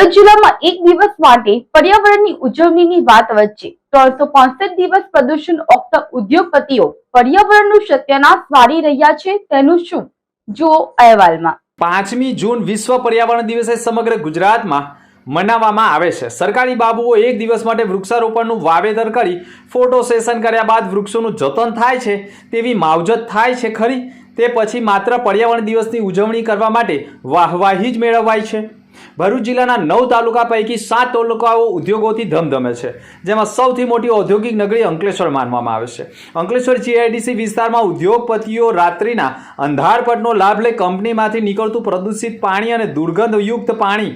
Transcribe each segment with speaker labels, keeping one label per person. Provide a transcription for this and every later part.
Speaker 1: ભરૂચ જિલ્લામાં એક દિવસ માટે પર્યાવરણની ઉજવણીની વાત વચ્ચે 365 દિવસ પ્રદૂષણ ઓકતા ઉદ્યોગપતિઓ પર્યાવરણનું સત્યાનાશ વાળી રહ્યા છે, તેનું શું? જુઓ અહેવાલમાં।
Speaker 2: 5મી જૂન વિશ્વ પર્યાવરણ દિવસે સમગ્ર ગુજરાતમાં મનાવવામાં આવે છે। સરકારી બાબુઓ એક દિવસ માટે વૃક્ષારોપણનું વાવેતર કરી ફોટો સેશન કર્યા બાદ વૃક્ષોનું જતન થાય છે તેવી માવજત થાય છે ખરી? તે પછી માત્ર પર્યાવરણ દિવસની ઉજવણી કરવા માટે વાહવાહી જ મેળવાય છે। ભરૂચ જિલ્લાના 9 તાલુકા પૈકી 7 તાલુકાઓ ઉદ્યોગોથી ધમધમે છે, જેમાં સૌથી મોટી ઔદ્યોગિક નગરી અંકલેશ્વર માનવામાં આવે છે। અંકલેશ્વર જીઆઈડીસી વિસ્તારમાં ઉદ્યોગપતિઓ રાત્રિના અંધારપટનો લાભ લઈ કંપનીમાંથી નીકળતું પ્રદૂષિત પાણી અને દુર્ગંધયુક્ત પાણી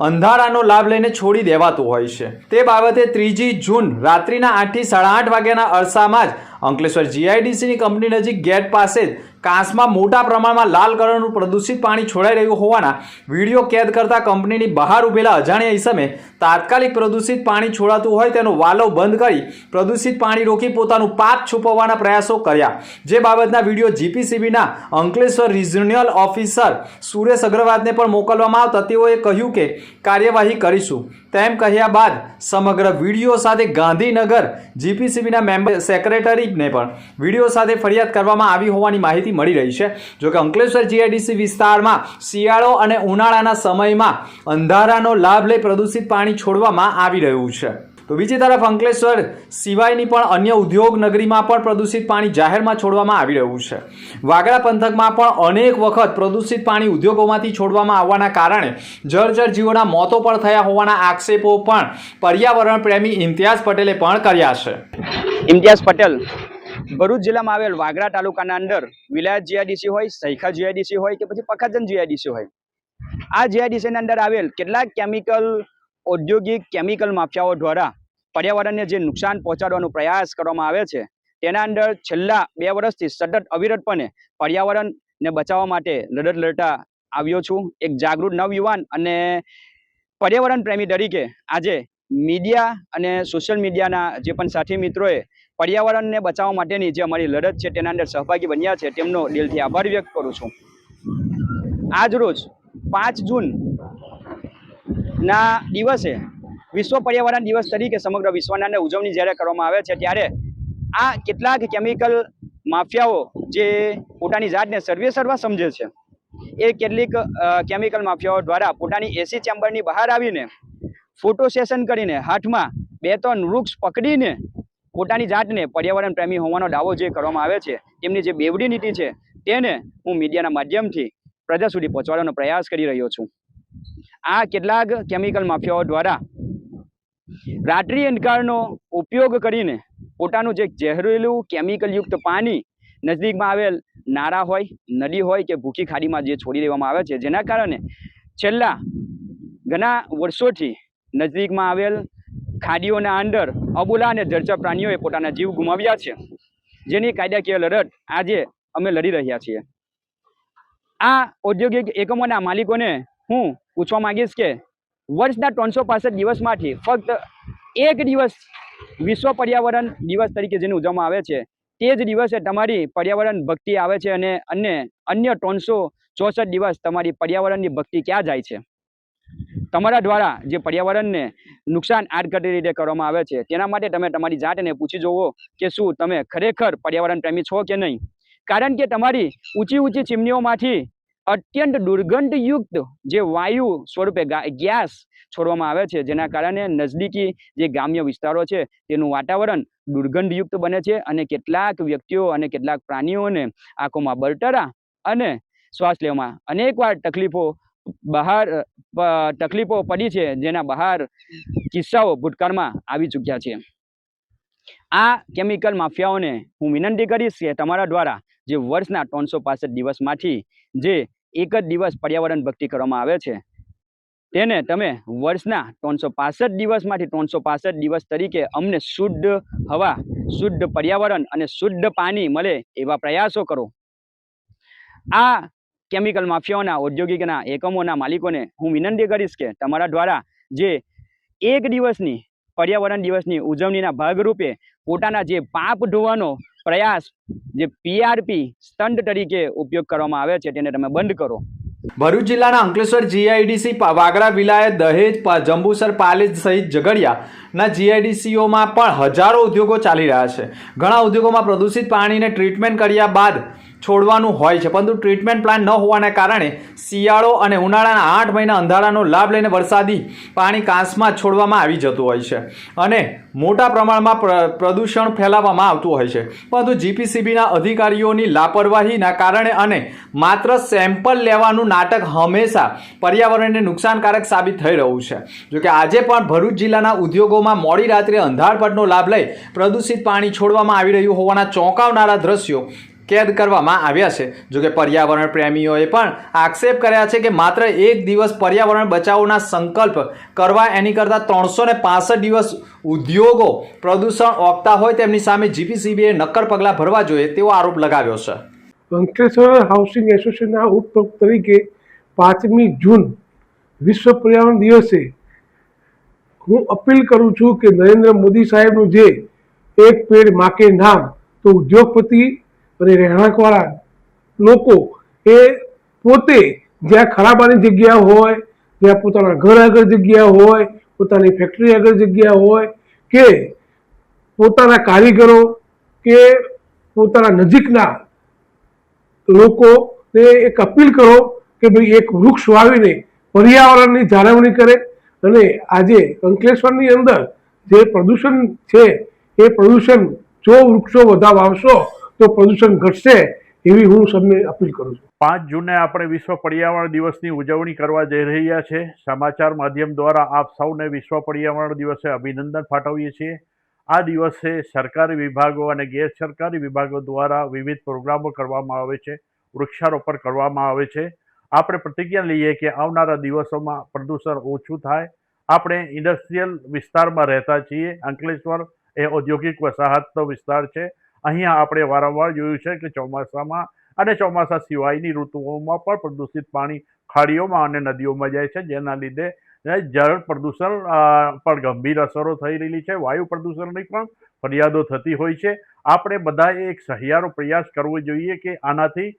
Speaker 2: અંધારાનો લાભ લઈને છોડી દેવાતું હોય છે। તે બાબતે 3જી જૂન રાત્રિના 8 થી 8:30 વાગ્યાના અરસામાં જ અંકલેશ્વર જીઆઈડીસીની કંપની નજીક ગેટ પાસે કાંસમાં મોટા પ્રમાણમાં લાલ કલરનું પ્રદૂષિત પાણી છોડાઈ રહ્યું હોવાના વિડીયો કેદ કરતા કંપનીની બહાર ઉભેલા અજાણ્યા ઈસમે તાત્કાલિક પ્રદૂષિત પાણી છોડાતું હોય તેનો વાલવ બંધ કરી પ્રદૂષિત પાણી રોકી પોતાનું પાપ છુપાવવાના પ્રયાસો કર્યા, જે બાબતના વિડીયો જીપીસીબીના અંકલેશ્વર રિજનલ ઓફિસર સુરેશ અગ્રવાલને પણ મોકલવામાં આવતા તેઓએ કહ્યું કે કાર્યવાહી કરીશું તેમ કહ્યા બાદ સમગ્ર વિડીયો સાથે ગાંધીનગર જીપીસીબીના મેમ્બર સેક્રેટરીને પણ વિડીયો સાથે ફરિયાદ કરવામાં આવી હોવાની માહિતી મળી રહી છે। જોકે અંકલેશ્વર જીઆઈડીસી વિસ્તારમાં શિયાળો અને ઉનાળાના સમયમાં અંધારાનો લાભ લઈ પ્રદૂષિત પાણી છોડવામાં આવી રહ્યું છે, તો બીજી તરફ અંકલેશ્વર સિવાયની પણ અન્ય ઉદ્યોગ નગરીમાં પણ પ્રદૂષિત પાણી જાહેરમાં છોડવામાં આવી રહ્યું છે। વાગરા પંથકમાં પણ અનેક વખત પ્રદૂષિત પાણી ઉદ્યોગોમાંથી છોડવામાં આવવાના કારણે જળચર જીવોના મોતો પણ થયા હોવાના આક્ષેપો પણ પર્યાવરણ પ્રેમી ઇમ્તિયાઝ પટેલે પણ કર્યા છે।
Speaker 3: ઇમ્તિયાઝ પટેલ ભરૂચ જિલ્લામાં આવેલ વાગરા તાલુકાના અંદર વિલાયત જીઆઈડીસી હોય, સૈખા જીઆઈડીસી હોય કે પછી પખાજન જીઆઈડીસી હોય, આ જીઆઈડીસીની અંદર આવેલ કેટલાક ઔદ્યોગિક કેમિકલ માફિયાઓ દ્વારા પર્યાવરણને જે નુકસાન પહોંચાડવાનો પ્રયાસ કરવામાં આવે છે, તેના અંદર છેલ્લા 2 વર્ષથી સતત અવિરતપણે પર્યાવરણને બચાવવા માટે લડત લડતા આવ્યો છું। એક જાગૃત નવયુવાન અને પર્યાવરણ પ્રેમી તરીકે આજે મીડિયા અને સોશિયલ મીડિયાના જે પણ સાથી મિત્રોએ પર્યાવરણને બચાવવા માટેની જે અમારી લડત છે તેના અંદર સહભાગી બન્યા છે, તેમનો દિલથી આભાર વ્યક્ત કરું છું। આજ રોજ 5 જૂન ના દિવસે વિશ્વ પર્યાવરણ દિવસ તરીકે સમગ્ર વિશ્વના અંદર ઉજવણી જ્યારે કરવામાં આવે છે, ત્યારે આ કેટલાક કેમિકલ માફિયાઓ જે પોતાની જાતને સર્વેસર્વા સમજે છે, એ કેટલીક કેમિકલ માફિયાઓ દ્વારા પોતાની એસી ચેમ્બરની બહાર આવીને ફોટો સેશન કરીને હાથમાં 2-3 વૃક્ષ પકડીને પોતાની જાતને પર્યાવરણ પ્રેમી હોવાનો દાવો જે કરવામાં આવે છે, તેમની જે બેવડી નીતિ છે તેને હું મીડિયાના માધ્યમથી પ્રજા સુધી પહોંચાડવાનો પ્રયાસ કરી રહ્યો છું। આ કેટલાક કેમિકલ માફિયાઓ દ્વારા રાત્રિ અંધકારનો ઉપયોગ કરીને પોતાનું જે ઝેરીલું કેમિકલયુક્ત પાણી નજદીકમાં આવેલ નાળા હોય, નદી હોય કે ભૂખી ખાડીમાં જે છોડી દેવામાં આવે છે, જેના કારણે છેલ્લા ઘણા વર્ષોથી નજદીકમાં આવેલ ખાડીઓના અંદર અબોલા અને જળચર પ્રાણીઓએ પોતાના જીવ ગુમાવ્યા છે, જેની કાયદાકીય લડત આજે અમે લડી રહ્યા છીએ। આ ઔદ્યોગિક એકમોના માલિકોને હું પૂછવા માંગીશ કે વર્ષના 365 દિવસમાંથી ફક્ત એક દિવસ વિશ્વ પર્યાવરણ દિવસ તરીકે જેને ઉજવવામાં આવે છે, તે જ દિવસે તમારી પર્યાવરણ ભક્તિ આવે છે અને અન્ય 364 દિવસ તમારી પર્યાવરણની ભક્તિ ક્યાં જાય છે? તમારા દ્વારા જે પર્યાવરણને નુકસાન આડકતરી રીતે કરવામાં આવે છે, તેના માટે તમે તમારી જાતને પૂછી જુઓ કે શું તમે ખરેખર પર્યાવરણ પ્રેમી છો કે નહીં? કારણ કે તમારી ઊંચી ચીમનીઓમાંથી અત્યંત દુર્ગંધયુક્ત જે વાયુ સ્વરૂપે ગેસ છોડવામાં આવે છે, જેના કારણે નજદીકી જે ગ્રામ્ય વિસ્તારો છે તેનું વાતાવરણ દુર્ગંધયુક્ત બને છે અને કેટલાક વ્યક્તિઓ અને કેટલાક પ્રાણીઓને આંખોમાં બળતરા અને શ્વાસ લેવામાં અનેકવાર તકલીફો પડી છે, જેના બહાર કિસ્સાઓ ભૂતકાળમાં આવી ચૂક્યા છે। આ કેમિકલ માફિયાઓને હું વિનંતી કરીશ કે તમારા દ્વારા જે વર્ષના 365 દિવસમાંથી જે એક જ દિવસ પર્યાવરણ ભક્તિ કરવામાં આવે છે, તેને તમે વર્ષના 365 દિવસમાંથી 365 દિવસ તરીકે અમને શુદ્ધ હવા, શુદ્ધ પર્યાવરણ અને શુદ્ધ પાણી મળે એવા પ્રયાસો કરો। આ કેમિકલ માફિયાઓના ઔદ્યોગિકના એકમોના માલિકોને હું વિનંતી કરીશ કે તમારા દ્વારા જે એક દિવસની પર્યાવરણ દિવસની ઉજવણીના ભાગરૂપે પોતાના જે પાપ ધોવાનો પ્રયાસ જે પીઆરપી સ્ટન્ટ તરીકે ઉપયોગ કરવામાં આવે છે તેને તમે બંધ કરો।
Speaker 2: ભરૂચ જિલ્લાના અંકલેશ્વર જીઆઈડીસી વાગરા વિલાયત દહેજ જંબુસર પાલેજ સહિત ઝઘડિયાના જીઆઈડીસીઓમાં પણ હજારો ઉદ્યોગો ચાલી રહ્યા છે. ઘણા ઉદ્યોગોમાં પ્રદૂષિત પાણીને ટ્રીટમેન્ટ કર્યા બાદ છોડવાનું હોય છે, પરંતુ ટ્રીટમેન્ટ પ્લાન્ટ ન હોવાને કારણે શિયાળો અને ઉનાળાના 8 મહિના અંધારાનો લાભ લઈને વરસાદી પાણી કાંસમાં છોડવામાં આવી જતું હોય છે અને મોટા પ્રમાણમાં પ્રદૂષણ ફેલાવવામાં આવતું હોય છે. પરંતુ જીપીસીબીના અધિકારીઓની લાપરવાહીના કારણે અને માત્ર સેમ્પલ લેવાનું નાટક હંમેશા પર્યાવરણને નુકસાનકારક સાબિત થઈ રહ્યું છે. જોકે આજે પણ ભરૂચ જિલ્લાના ઉદ્યોગોમાં મોડી રાત્રે અંધારપટનો લાભ લઈ પ્રદૂષિત પાણી છોડવામાં આવી રહ્યું હોવાના ચોંકાવનારા દ્રશ્યો કેદ કરવામાં આવ્યા છે. જોકે પર્યાવરણ પ્રેમીઓએ પણ આક્ષેપ કર્યા છે કે માત્ર એક દિવસ પર્યાવરણ બચાવોના સંકલ્પ કરવા એની કરતાં 365 દિવસ ઉદ્યોગો પ્રદૂષણ ઓકતા હોય તેમની સામે જીપીસીબીએ નક્કર પગલાં ભરવા જોઈએ તેવો આરોપ લગાવ્યો છે.
Speaker 4: અંકલેશ્વર હાઉસિંગ એસોસિએશનના ઉપપ્રમુખ તરીકે 5મી જૂન વિશ્વ પર્યાવરણ દિવસે હું અપીલ કરું છું કે નરેન્દ્ર મોદી સાહેબનું જે એક પેડ માં કે નામ, તો ઉદ્યોગપતિ અને રહેણાંકવાળા લોકો એ પોતે જ્યાં ખરાબાની જગ્યા હોય, જ્યાં પોતાના ઘર આગળ જગ્યા હોય, પોતાની ફેક્ટરી આગળ જગ્યા હોય કે પોતાના કારીગરો કે પોતાના નજીકના લોકોને એક અપીલ કરો કે ભાઈ એક વૃક્ષ વાવીને પર્યાવરણની જાળવણી કરે. અને આજે અંકલેશ્વરની અંદર જે પ્રદૂષણ છે એ પ્રદૂષણ જો વૃક્ષો બધા વાવશો તો પ્રદૂષણ ઘટશે એવી હું સૌને અપીલ કરું છું.
Speaker 5: 5 જૂને આપણે વિશ્વ પર્યાવરણ દિવસની ઉજવણી કરવા જઈ રહ્યા છે. સમાચાર માધ્યમ દ્વારા આપ સૌને વિશ્વ પર્યાવરણ દિવસે અભિનંદન પાઠવીએ છીએ. આ દિવસે સરકારી વિભાગો અને ગેર સરકારી વિભાગો દ્વારા વિવિધ પ્રોગ્રામો કરવામાં આવે છે, વૃક્ષારોપણ કરવામાં આવે છે. આપણે પ્રતિજ્ઞા લઈએ કે આવનારા દિવસોમાં પ્રદૂષણ ઓછું થાય. આપણે ઇન્ડસ્ટ્રીયલ વિસ્તારમાં રહેતા છીએ. અંકલેશ્વર એ ઔદ્યોગિક વસાહતનો વિસ્તાર છે. અહીંયા આપણે વારંવાર જોયું છે કે ચોમાસામાં અને ચોમાસા સિવાયની ઋતુઓમાં પણ પ્રદૂષિત પાણી ખાડીઓમાં અને નદીઓમાં જાય છે, જેના લીધે જળ પ્રદૂષણ પર ગંભીર અસરો થઈ રહેલી છે. વાયુ પ્રદૂષણની પણ ફરિયાદો થતી હોય છે. આપણે બધાએ એક સહિયારો પ્રયાસ કરવો જોઈએ કે આનાથી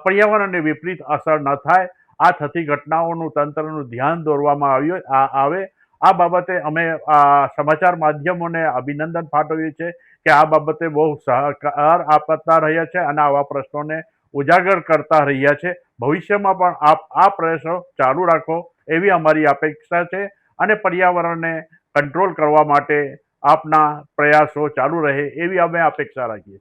Speaker 5: પર્યાવરણને વિપરીત અસર ન થાય. આ થતી ઘટનાઓનું તંત્રનું ધ્યાન દોરવામાં આવે. આ બાબતે અમે સમાચાર માધ્યમોને અભિનંદન પાઠવીએ છીએ કે આ બાબતે બહુ સહકાર આપતા રહ્યા છે અને આવા પ્રશ્નોને ઉજાગર કરતા રહ્યા છે. ભવિષ્યમાં પણ આપ આ પ્રયાસો ચાલુ રાખો એવી અમારી અપેક્ષા છે અને પર્યાવરણને કંટ્રોલ કરવા માટે આપના પ્રયાસો ચાલુ રહે એવી અમે અપેક્ષા રાખીએ.